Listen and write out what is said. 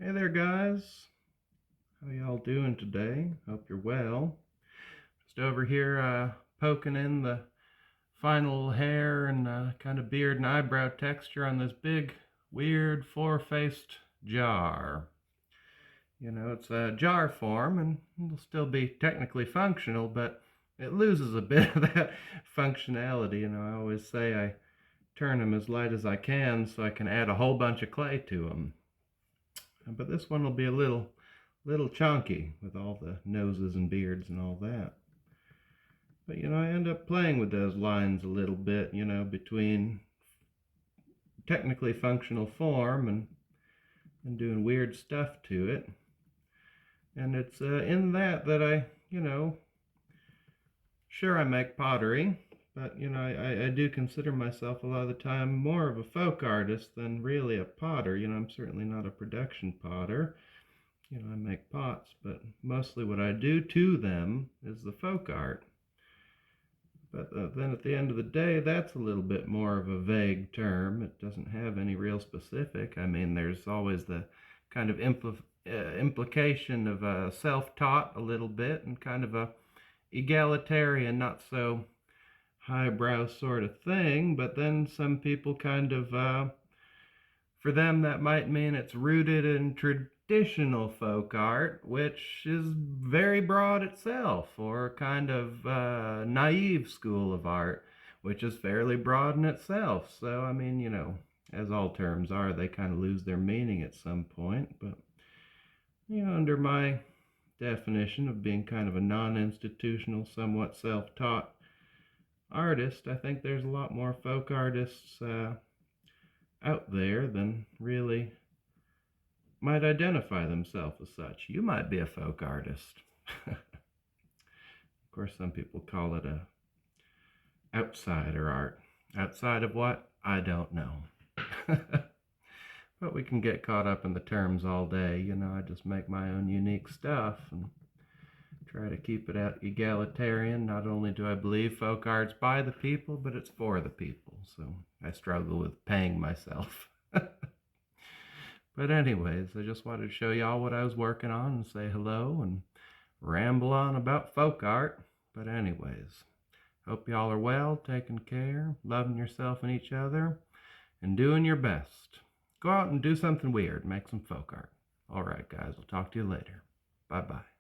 Hey there, guys. How y'all doing today? Hope you're well. Just over here poking in the final hair and kind of beard and eyebrow texture on this big, weird, four-faced jar. It's a jar form and it'll still be technically functional, but it loses a bit of that functionality. I always say I turn them as light as I can so I can add a whole bunch of clay to them. But this one will be a little chunky with all the noses and beards and all that. But I end up playing with those lines a little bit, between technically functional form and doing weird stuff to it. And it's in that I, sure I make pottery, but I do consider myself a lot of the time more of a folk artist than really a potter. I'm certainly not a production potter. I make pots, but mostly what I do to them is the folk art. But then at the end of the day, that's a little bit more of a vague term. It doesn't have any real specific. I mean, there's always the kind of implication of self-taught a little bit and kind of a egalitarian, not so highbrow sort of thing. But then some people kind of, for them, that might mean it's rooted in traditional folk art, which is very broad itself, or kind of naive school of art, which is fairly broad in itself. So, I mean, as all terms are, they kind of lose their meaning at some point. But, under my definition of being kind of a non-institutional, somewhat self-taught artist, I think there's a lot more folk artists out there than really might identify themselves as such. You might be a folk artist. Of course, some people call it a outsider art. Outside of what? I don't know. But we can get caught up in the terms all day. I just make my own unique stuff and try to keep it egalitarian. Not only do I believe folk art's by the people, but it's for the people. So I struggle with paying myself. But anyways, I just wanted to show y'all what I was working on and say hello and ramble on about folk art. But anyways, hope y'all are well, taking care, loving yourself and each other, and doing your best. Go out and do something weird, make some folk art. All right, guys, I'll talk to you later. Bye-bye.